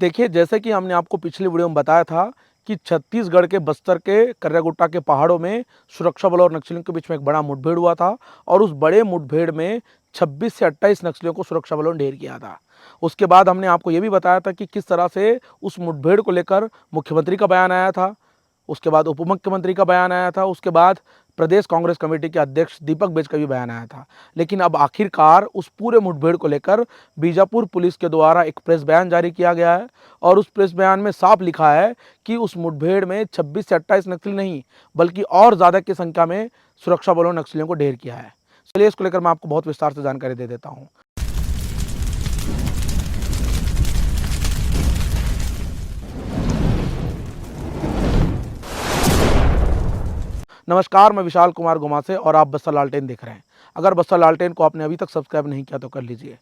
देखिए, जैसे कि हमने आपको पिछली वीडियो में बताया था कि छत्तीसगढ़ के बस्तर के कर्रागुट्टा के पहाड़ों में सुरक्षा बलों और नक्सलियों के बीच में एक बड़ा मुठभेड़ हुआ था और उस बड़े मुठभेड़ में 26 से 28 नक्सलियों को सुरक्षा बलों ने ढेर किया था। उसके बाद हमने आपको ये भी बताया था कि किस तरह से उस मुठभेड़ को लेकर मुख्यमंत्री का बयान आया था, उसके बाद उप मुख्यमंत्री का बयान आया था, उसके बाद प्रदेश कांग्रेस कमेटी के अध्यक्ष दीपक बेज का भी बयान आया था। लेकिन अब आखिरकार उस पूरे मुठभेड़ को लेकर बीजापुर पुलिस के द्वारा एक प्रेस बयान जारी किया गया है और उस प्रेस बयान में साफ लिखा है कि उस मुठभेड़ में 26 से 28 नक्सली नहीं बल्कि और ज़्यादा की संख्या में सुरक्षा बलों ने नक्सलियों को ढेर किया है। चलिए इसको लेकर मैं आपको बहुत विस्तार से जानकारी दे देता हूँ। नमस्कार, मैं विशाल कुमार गुमासे और आप बस्तर लालटेन देख रहे हैं। अगर बस्तर लालटेन को आपने अभी तक सब्सक्राइब नहीं किया तो कर लीजिए।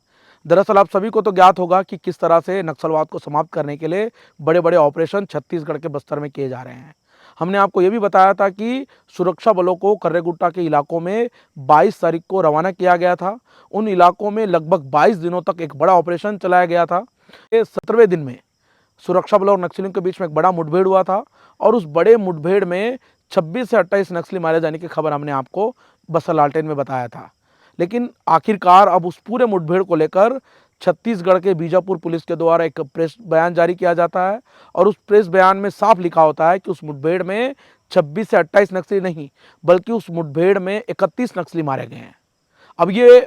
दरअसल आप सभी को तो ज्ञात होगा कि किस तरह से नक्सलवाद को समाप्त करने के लिए बड़े बड़े ऑपरेशन छत्तीसगढ़ के बस्तर में किए जा रहे हैं। हमने आपको ये भी बताया था कि सुरक्षा बलों को कर्रागुट्टा के इलाकों में 22 तारीख को रवाना किया गया था। उन इलाकों में लगभग 22 दिनों तक एक बड़ा ऑपरेशन चलाया गया था। 17वें दिन में सुरक्षा बलों और नक्सलियों के बीच में एक बड़ा मुठभेड़ हुआ था और उस बड़े मुठभेड़ में 26 से 28 नक्सली मारे जाने की खबर हमने आपको बस्तर लालटेन में बताया था। लेकिन आखिरकार अब उस पूरे मुठभेड़ को लेकर छत्तीसगढ़ के बीजापुर पुलिस के द्वारा एक प्रेस बयान जारी किया जाता है और उस प्रेस बयान में साफ लिखा होता है कि उस मुठभेड़ में 26 से 28 नक्सली नहीं बल्कि उस मुठभेड़ में 31 नक्सली मारे गए हैं। अब ये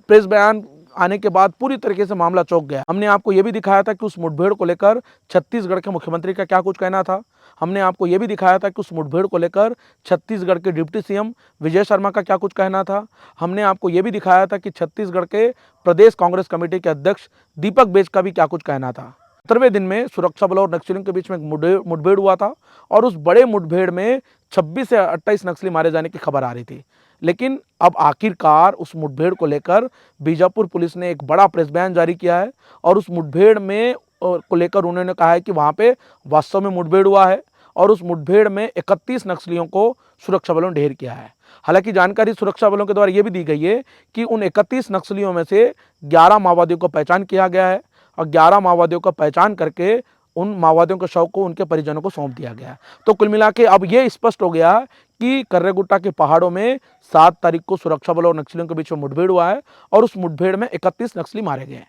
प्रेस बयान आने के बाद पूरी तरीके से मामला चौंक गया। हमने आपको ये भी दिखाया था कि उस मुठभेड़ को लेकर छत्तीसगढ़ के मुख्यमंत्री का क्या कुछ कहना था। हमने आपको ये भी दिखाया था कि उस मुठभेड़ को लेकर छत्तीसगढ़ के डिप्टी सीएम विजय शर्मा का क्या कुछ कहना था। हमने आपको ये भी दिखाया था कि छत्तीसगढ़ के प्रदेश कांग्रेस कमेटी के अध्यक्ष दीपक बेज का भी क्या कुछ कहना था। 17वें दिन में सुरक्षा बलों और नक्सलियों के बीच में एक मुठभेड़ हुआ था और उस बड़े मुठभेड़ में 26 से 28 नक्सली मारे जाने की खबर आ रही थी। लेकिन अब आखिरकार उस मुठभेड़ को लेकर बीजापुर पुलिस ने एक बड़ा प्रेस बयान जारी किया है और उस मुठभेड़ में को लेकर उन्होंने कहा है कि वहाँ पे वास्तव में मुठभेड़ हुआ है और उस मुठभेड़ में 31 नक्सलियों को सुरक्षा बलों ने ढेर किया है। हालांकि जानकारी सुरक्षा बलों के द्वारा ये भी दी गई है कि उन 31 नक्सलियों में से 11 माओवादियों को पहचान किया गया है और 11 माओवादियों को पहचान करके उन माओवादियों के शव को उनके परिजनों को सौंप दिया गया। तो कुल मिला के अब ये स्पष्ट हो गया कि कर्रागुट्टा के पहाड़ों में 7 तारीख को सुरक्षा बलों और नक्सलियों के बीच में मुठभेड़ हुआ है और उस मुठभेड़ में 31 नक्सली मारे गए।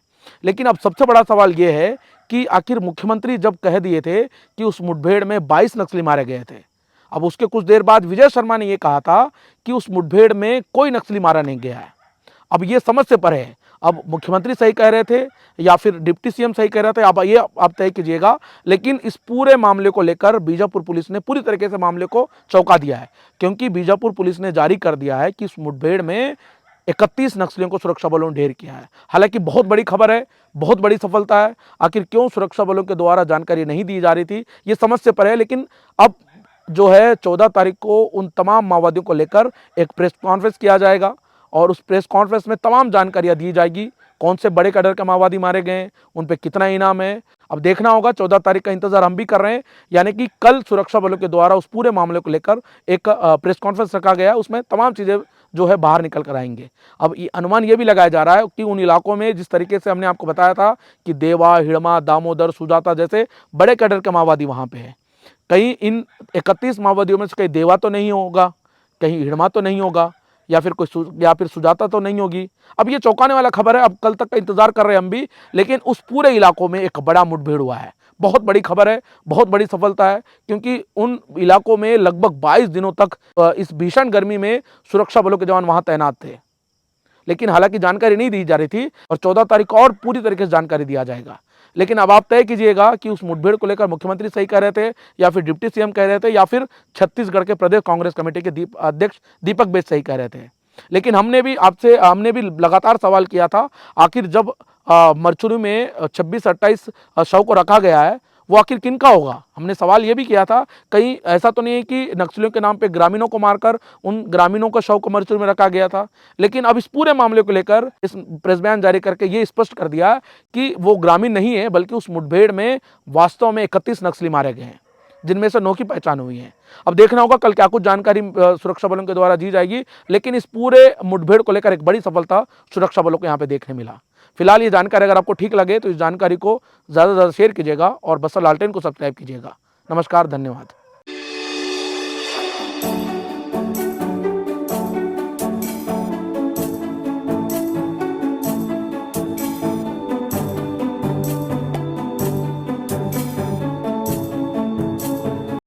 लेकिन अब सबसे बड़ा सवाल ये है कि आखिर मुख्यमंत्री जब कह दिए थे कि उस मुठभेड़ में 22 नक्सली मारे गए थे, अब उसके कुछ देर बाद विजय शर्मा ने यह कहा था कि उस मुठभेड़ में कोई नक्सली मारा नहीं गया है। अब ये समझ से परे है। अब मुख्यमंत्री सही कह रहे थे या फिर डिप्टी सीएम सही कह रहे थे, अब ये आप तय कीजिएगा। लेकिन इस पूरे मामले को लेकर बीजापुर पुलिस ने पूरी तरीके से मामले को चौंका दिया है, क्योंकि बीजापुर पुलिस ने जारी कर दिया है कि इस मुठभेड़ में 31 नक्सलियों को सुरक्षा बलों ने ढेर किया है। हालांकि बहुत बड़ी खबर है, बहुत बड़ी सफलता है। आखिर क्यों सुरक्षा बलों के द्वारा जानकारी नहीं दी जा रही थी, ये समझ से परे है। लेकिन अब जो है 14 तारीख को उन तमाम माओवादियों को लेकर एक प्रेस कॉन्फ्रेंस किया जाएगा और उस प्रेस कॉन्फ्रेंस में तमाम जानकारियां दी जाएगी। कौन से बड़े कैडर के माओवादी मारे गए, उन पे कितना इनाम है, अब देखना होगा। 14 तारीख का इंतजार हम भी कर रहे हैं, यानी कि कल सुरक्षा बलों के द्वारा उस पूरे मामले को लेकर एक प्रेस कॉन्फ्रेंस रखा गया है। उसमें तमाम चीज़ें जो है बाहर निकल कर आएंगे। अब ये अनुमान ये भी लगाया जा रहा है कि उन इलाकों में जिस तरीके से हमने आपको बताया था कि देवा, हिड़मा, दामोदर, सुजाता जैसे बड़े कैडर के माओवादी वहाँ पे हैं, कहीं इन 31 माओवादियों में से कहीं देवा तो नहीं होगा, कहीं हिड़मा तो नहीं होगा, या फिर सुजाता तो नहीं होगी। अब ये चौंकाने वाला खबर है। अब कल तक का इंतजार कर रहे हैं हम भी। लेकिन उस पूरे इलाकों में एक बड़ा मुठभेड़ हुआ है। बहुत बड़ी खबर है, बहुत बड़ी सफलता है, क्योंकि उन इलाकों में लगभग 22 दिनों तक इस भीषण गर्मी में सुरक्षा बलों के जवान वहां तैनात थे। लेकिन हालांकि जानकारी नहीं दी जा रही थी और 14 तारीख को और पूरी तरीके से जानकारी दिया जाएगा। लेकिन अब आप तय कीजिएगा कि उस मुठभेड़ को लेकर मुख्यमंत्री सही कह रहे थे या फिर डिप्टी सीएम कह रहे थे या फिर छत्तीसगढ़ के प्रदेश कांग्रेस कमेटी के अध्यक्ष दीपक बेज सही कह रहे थे। लेकिन हमने भी लगातार सवाल किया था, आखिर जब मरचुरी में 26-28 शव को रखा गया है, वो आखिर किनका होगा। हमने सवाल ये भी किया था, कहीं ऐसा तो नहीं है कि नक्सलियों के नाम पे ग्रामीणों को मारकर उन ग्रामीणों का शव को मरचुरी में रखा गया था। लेकिन अब इस पूरे मामले को लेकर इस प्रेस बयान जारी करके ये स्पष्ट कर दिया कि वो ग्रामीण नहीं है, बल्कि उस मुठभेड़ में वास्तव में 31 नक्सली मारे गए हैं, जिनमें से 9 की पहचान हुई है। अब देखना होगा कल क्या कुछ जानकारी सुरक्षा बलों के द्वारा दी जाएगी। लेकिन इस पूरे मुठभेड़ को लेकर एक बड़ी सफलता सुरक्षा बलों को यहाँ पे देखने मिला। फिलहाल ये जानकारी अगर आपको ठीक लगे तो इस जानकारी को ज़्यादा से ज़्यादा शेयर कीजिएगा और बस्तर लालटेन को सब्सक्राइब कीजिएगा। नमस्कार, धन्यवाद।